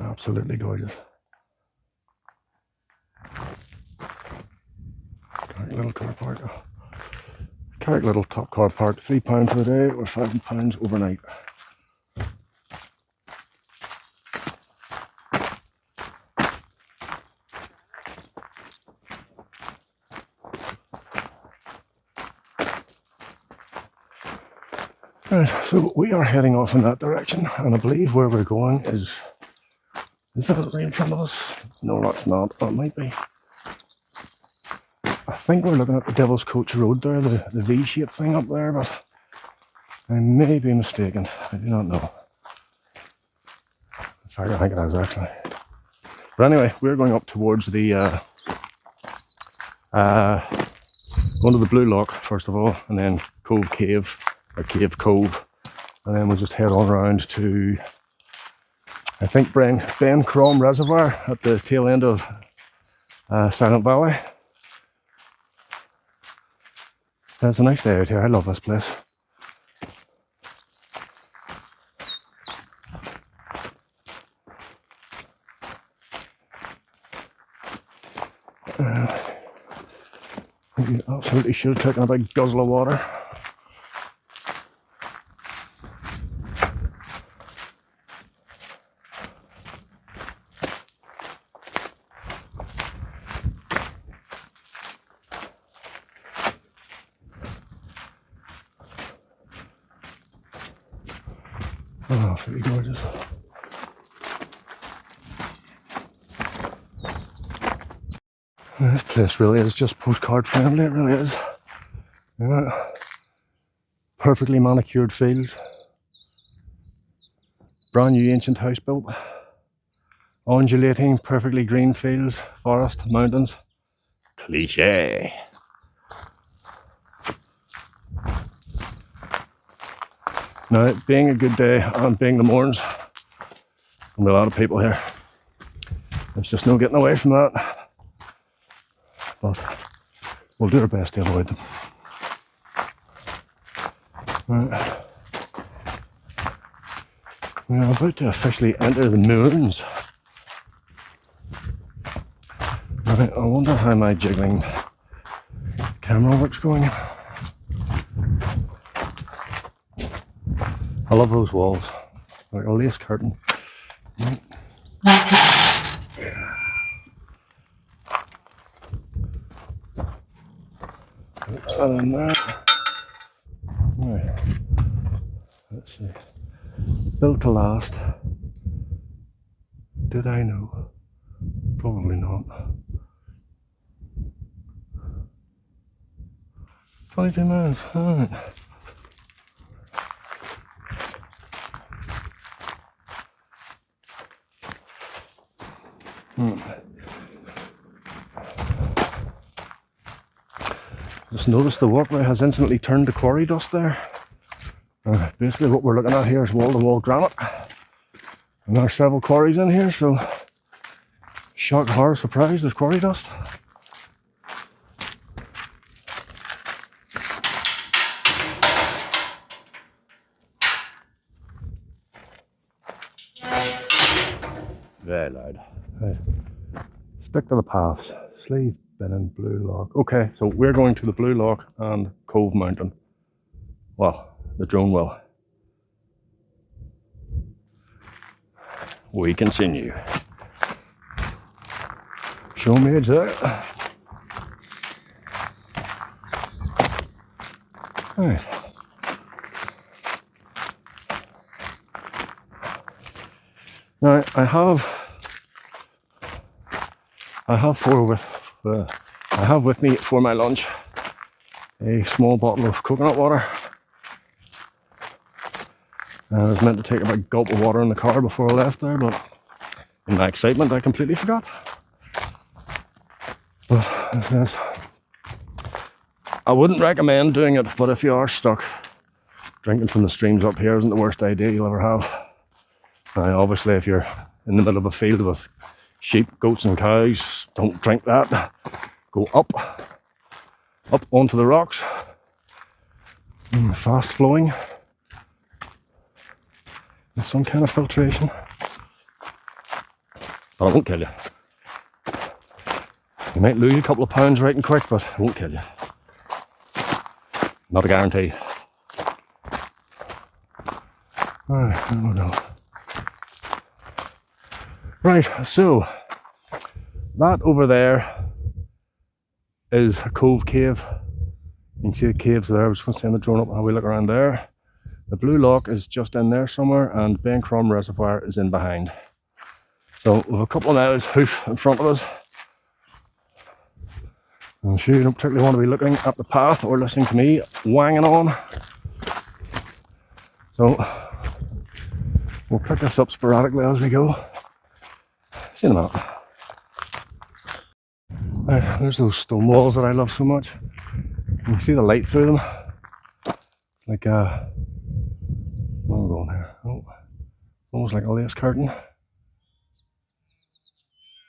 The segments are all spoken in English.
Absolutely gorgeous. Carrick little car park. Carrick little top car park, £3 for the day or £5 overnight. Right, so we are heading off in that direction, and I believe where we're going is that right in front of us? No, that's not. Oh, it might be. I think we're looking at the Devil's Coach Road there, the V-shaped thing up there, but I may be mistaken. I do not know. In fact, I think it is actually. But anyway, we're going up towards the going to the Blue Lough first of all, and then Cave Cove, and then we'll just head on around to, I think, Ben Crom Reservoir at the tail end of Silent Valley. It's a nice day out here. I love this place. You absolutely should have taken a big guzzle of water. Oh, pretty gorgeous. This place really is just postcard friendly, it really is. Yeah. Perfectly manicured fields. Brand new ancient house built. Undulating, perfectly green fields, forest, mountains. Cliché. Now, being a good day and being the Mournes, there'll be a lot of people here. There's just no getting away from that. But we'll do our best to avoid them. Right. We're about to officially enter the Mournes. Right, I wonder how my jiggling camera work's going. I love those walls, like a lace curtain. Right. And then that. Right. Let's see. Built to last. Did I know? Probably not. 22 miles. Alright. Just noticed the walkway has instantly turned to quarry dust there. Basically what we're looking at here is wall-to-wall granite. And there are several quarries in here, so shock, horror, surprise, there's quarry dust. Very loud. Right. Stick to the paths. Sleeve, Ben and Blue Lough. Okay, so we're going to the Blue Lough and Cove Mountain. Well, the drone will. We continue. Show me it's there. Right. Now I have with me for my lunch a small bottle of coconut water. I was meant to take a big gulp of water in the car before I left there, but in my excitement I completely forgot. But as I said, I wouldn't recommend doing it, but if you are stuck, drinking from the streams up here isn't the worst idea you'll ever have. Now, obviously, if you're in the middle of a field with sheep, goats and cows, don't drink that. Go up onto the rocks, fast flowing, with some kind of filtration. but it won't kill you. You might lose a couple of pounds right and quick, but it won't kill you. Not a guarantee. I don't know. Right, so that over there is a cove cave. You can see the caves there. I was just going to send the drone up and have a look around there. The Blue Lough is just in there somewhere, and Ben Crom Reservoir is in behind. So we have a couple of miles hoof in front of us. I'm sure you don't particularly want to be looking at the path or listening to me wanging on. So we'll pick this up sporadically as we go. See you in a minute. Right, there's those stone walls that I love so much. You can see the light through them. It's like a, where are we going here? Oh, almost like a lace curtain.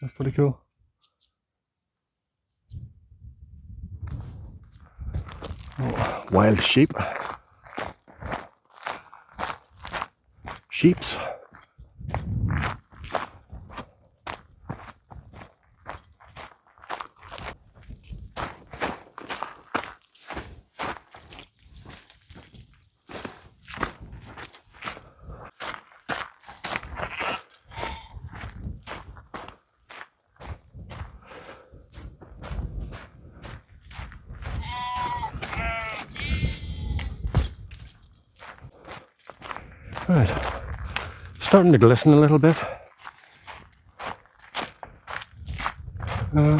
That's pretty cool. Oh, wild sheep. Sheeps. Right, starting to glisten a little bit. Well,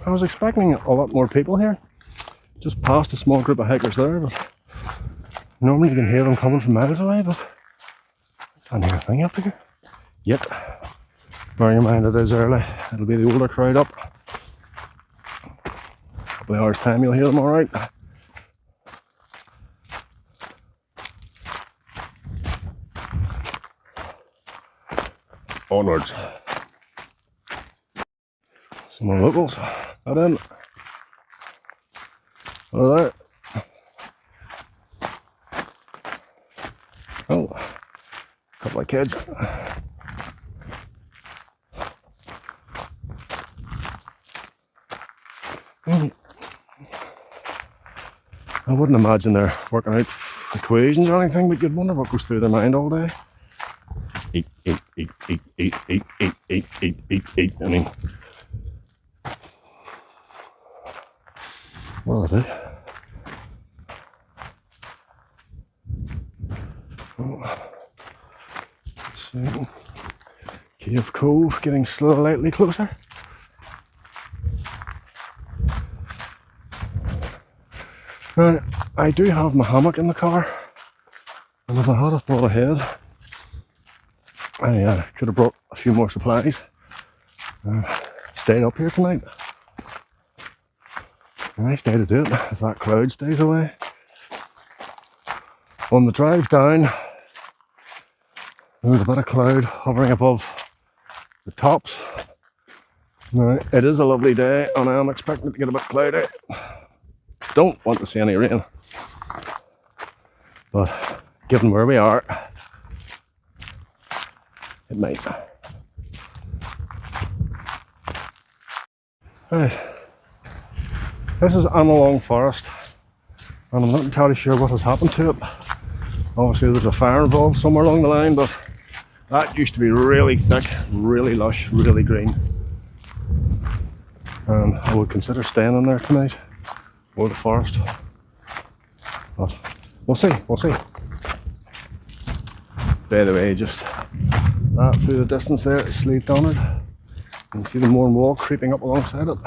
I was expecting a lot more people here. Just past a small group of hikers there, but normally you can hear them coming from miles away, but I can't hear a thing up here yet. Bearing in mind it is early, it'll be the older crowd up. A couple of hours time you'll hear them alright. Onwards. Some more locals. Out in. Over there. Oh, a couple of kids. I wouldn't imagine they're working out equations or anything, but you'd wonder what goes through their mind all day. Eat. I mean, what are they? Oh. So, Cave Cove getting slightly closer. Now, I do have my hammock in the car, and if I had a thought ahead, I could have brought a few more supplies. Stayed up here tonight. A nice day to do it if that cloud stays away. On the drive down, there was a bit of cloud hovering above the tops. Now, it is a lovely day and I am expecting it to get a bit cloudy. Don't want to see any rain, but given where we are, it might. Right, this is Annalong Forest, and I'm not entirely sure what has happened to it. Obviously there's a fire involved somewhere along the line, but that used to be really thick, really lush, really green. And I would consider staying in there tonight, or the forest. But we'll see, we'll see. By the way, just that through the distance there is Slievelamagan. You can see the Mourne wall creeping up alongside it.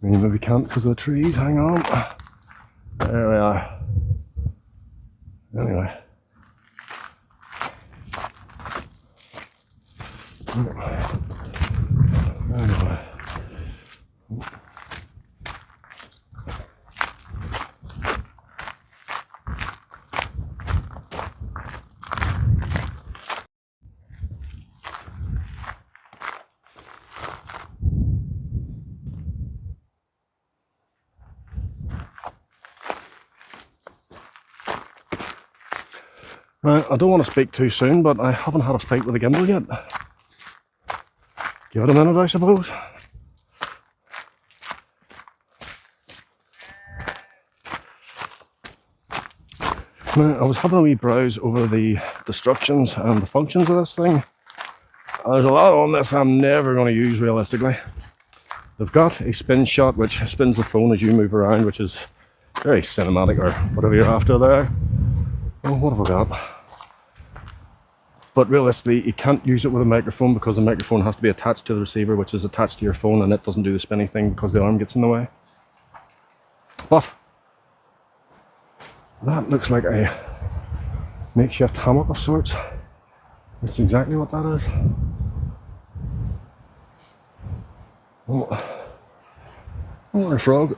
You maybe can't because of the trees, hang on. There we are. Anyway. Anyway. Now, I don't want to speak too soon, but I haven't had a fight with a gimbal yet. give it a minute, I suppose. Now, I was having a wee browse over the instructions and the functions of this thing. There's a lot on this I'm never going to use realistically. They've got a spin shot which spins the phone as you move around, which is very cinematic, or whatever you're after there. Oh, what have I got? But realistically, you can't use it with a microphone because the microphone has to be attached to the receiver, which is attached to your phone, and it doesn't do the spinning thing because the arm gets in the way. But that looks like a makeshift hammock of sorts. That's exactly what that is. Oh, a frog.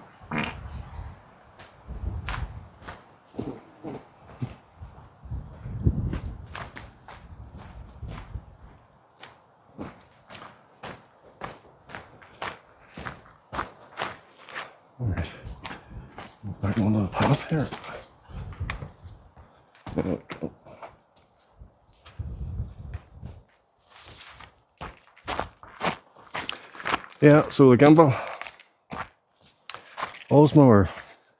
Alright, back onto the path here. There we go. Yeah, so the gimbal, Osmo or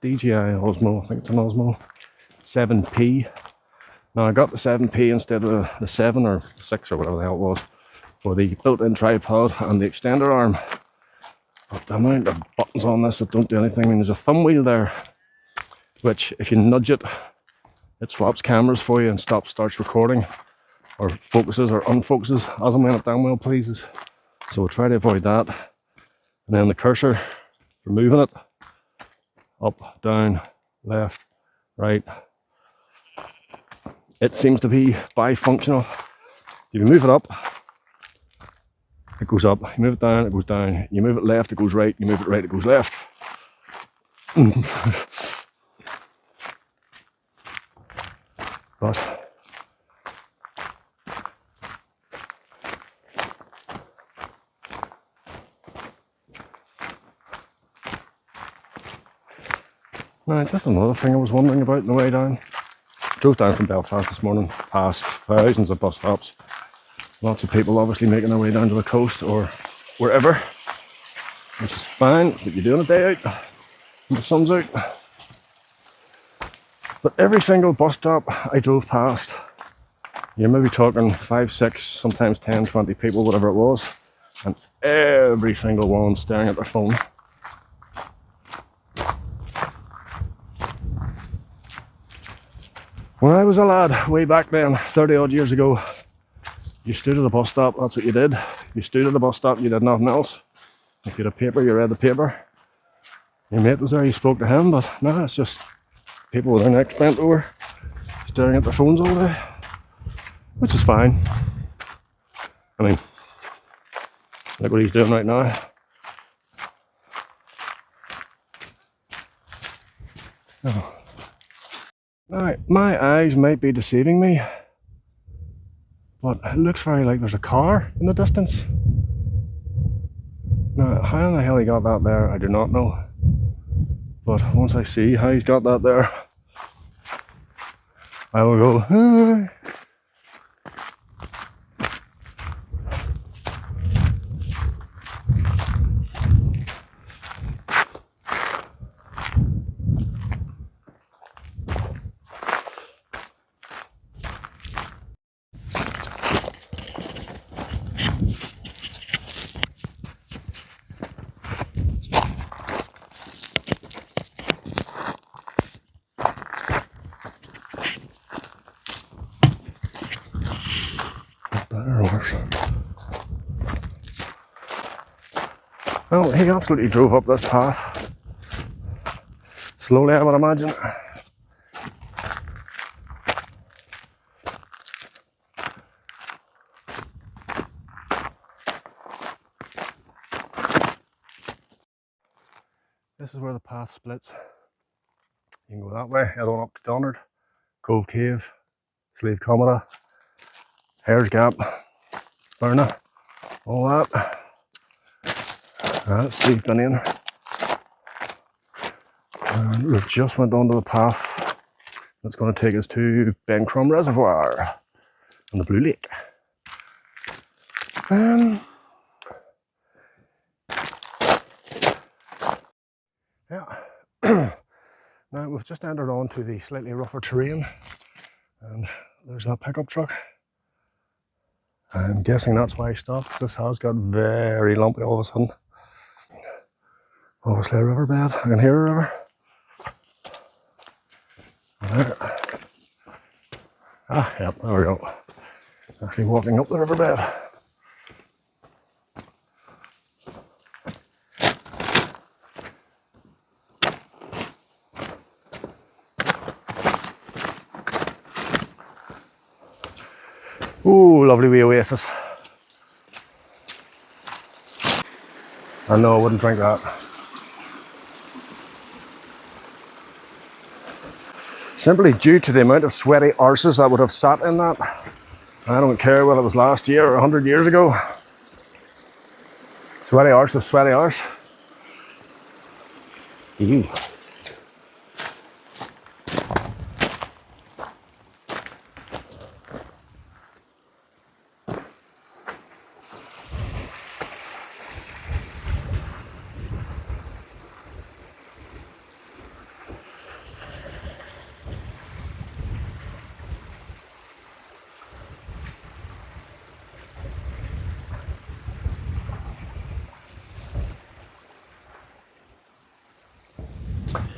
DJI Osmo, I think it's an Osmo 7P. Now I got the 7P instead of the 7 or 6 or whatever the hell it was for the built-in tripod and the extender arm. But the amount of buttons on this that don't do anything, I mean, there's a thumb wheel there, which if you nudge it, it swaps cameras for you and starts recording, or focuses or unfocuses as and when it damn well pleases. So we'll try to avoid that. And then the cursor for moving it, up, down, left, right. It seems to be bifunctional. If you move it up, it goes up. You move it down, it goes down. You move it left, it goes right. You move it right, it goes left. But now, just another thing I was wondering about on the way down. Drove down from Belfast this morning, past thousands of bus stops. Lots of people obviously making their way down to the coast or wherever, which is fine. It's what you do on a day out when the sun's out. But every single bus stop I drove past, you're maybe talking 5, 6, sometimes 10, 20 people, whatever it was, and every single one staring at their phone. When I was a lad, way back then, 30 odd years ago, you stood at a bus stop, that's what you did. You stood at a bus stop, you did nothing else. If you had a paper, you read the paper. Your mate was there, you spoke to him, but no, it's just people with their necks bent over, staring at their phones all day, which is fine. I mean, look what he's doing right now. Oh. Now, my eyes might be deceiving me, but it looks very like there's a car in the distance. Now, how in the hell he got that there, I do not know. But once I see how he's got that there, I will go, "Hi." Well, he absolutely drove up this path. Slowly, I would imagine. This is where the path splits. You can go that way, head on up to Donard, Cove Cave, Slievelamagan, Hare's Gap, Mourne, all that. That's Steve Binion. And we've just went onto the path that's going to take us to Ben Crom Reservoir and the Blue Lough. we've just entered onto the slightly rougher terrain, and there's that pickup truck. I'm guessing that's why he stopped. This has got very lumpy all of a sudden. Obviously a riverbed. I can hear a river. There. Ah, yep, there we go. Actually walking up the riverbed. Ooh, lovely wee oasis. I know I wouldn't drink that. Simply due to the amount of sweaty arses that would have sat in that. I don't care whether it was last year or 100 years ago. Sweaty arse is sweaty arse. Ew.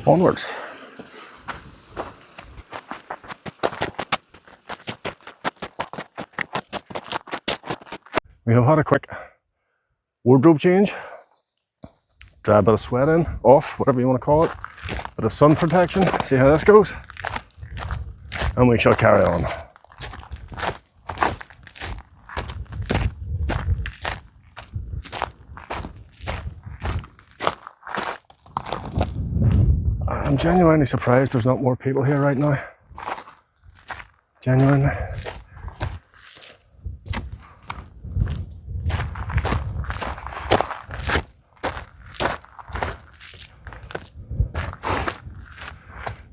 Onwards. We have had a quick wardrobe change. Dry a bit of sweat in, off, whatever you want to call it. Bit of sun protection, see how this goes. And we shall carry on. I'm genuinely surprised there's not more people here right now. Genuinely.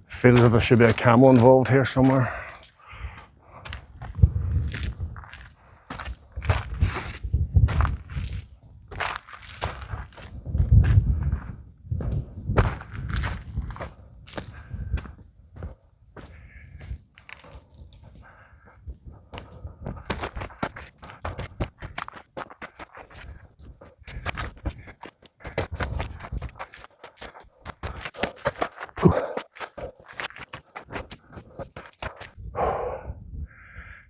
Feels as if there should be a camel involved here somewhere.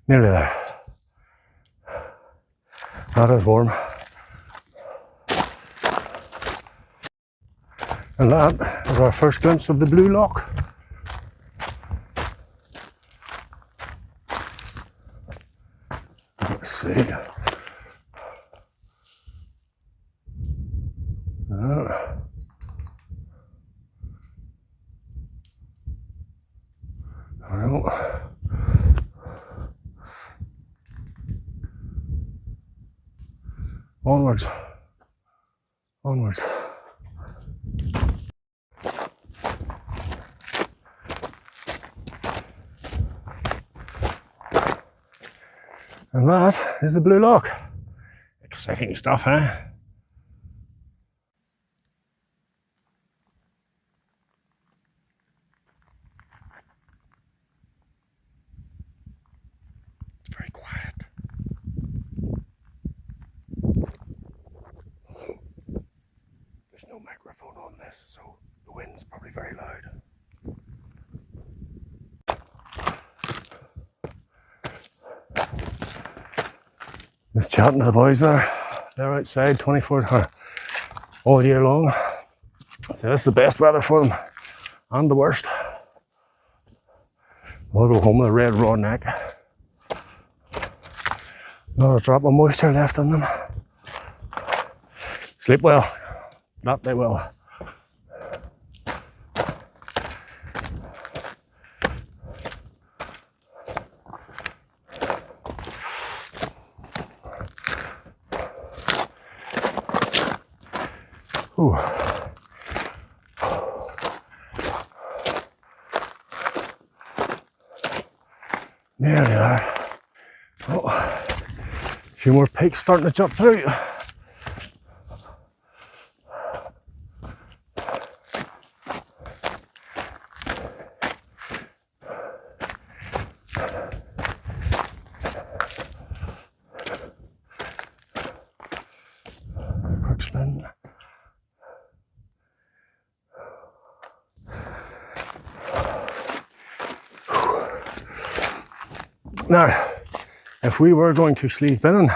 Nearly there. That is warm. And that is our first glimpse of the Blue Lough. Let's see. Well. Onwards. Onwards. And that is the Blue Lough. Exciting stuff, huh? It's very quiet. There's no microphone on this, so the wind's probably very loud. Just chatting to the boys there. They're outside 24 all year long. So this is the best weather for them, and the worst. They'll go home with a red raw neck. Not a drop of moisture left in them. Sleep well. That they will. Ooh. Nearly there. Oh, a few more peaks starting to jump through. Now, if we were going to sleeve binning,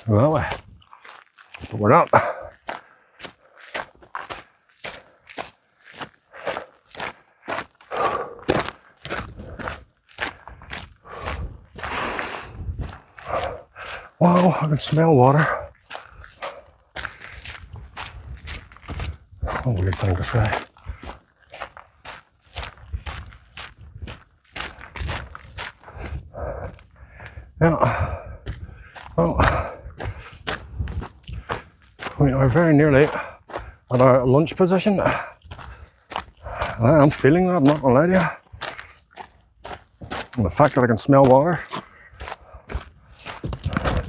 well, but we're not. Wow, I can smell water. What a weird thing to say. Yeah, well, we are very nearly at our lunch position. I'm feeling that, I'm not gonna lie to you. And the fact that I can smell water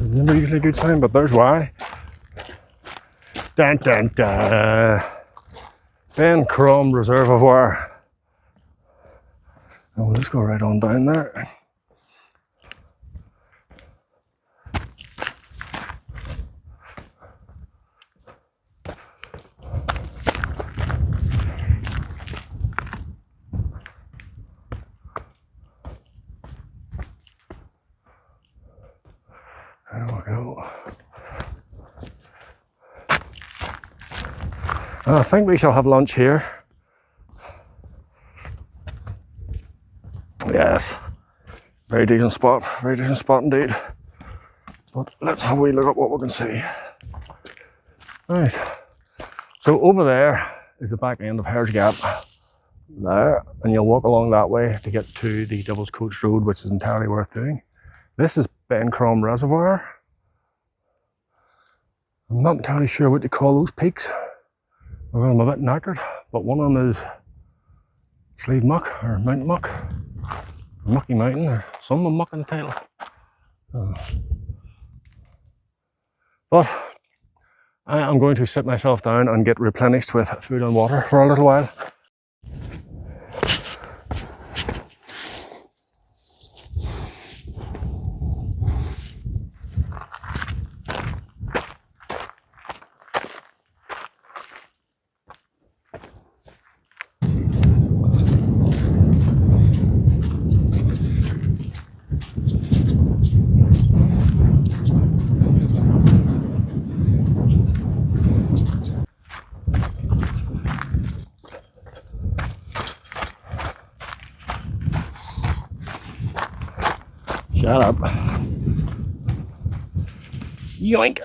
is never usually a good sign, but there's why. Dun dun dun. Ben Crom Reservoir. And we'll just go right on down there. There we go. I think we shall have lunch here. Yes, very decent spot indeed. But let's have a wee look at what we can see. Right, so over there is the back end of Hare's Gap. There, and you'll walk along that way to get to the Devil's Coach Road, which is entirely worth doing. This is Ben Crom Reservoir. I'm not entirely sure what to call those peaks. I'm a bit knackered, but one of them is Sleeve Muck, or Mountain Muck, or Mucky Mountain, or some of Muck in the title. But I am going to sit myself down and get replenished with food and water for a little while. Shut up. Yoink.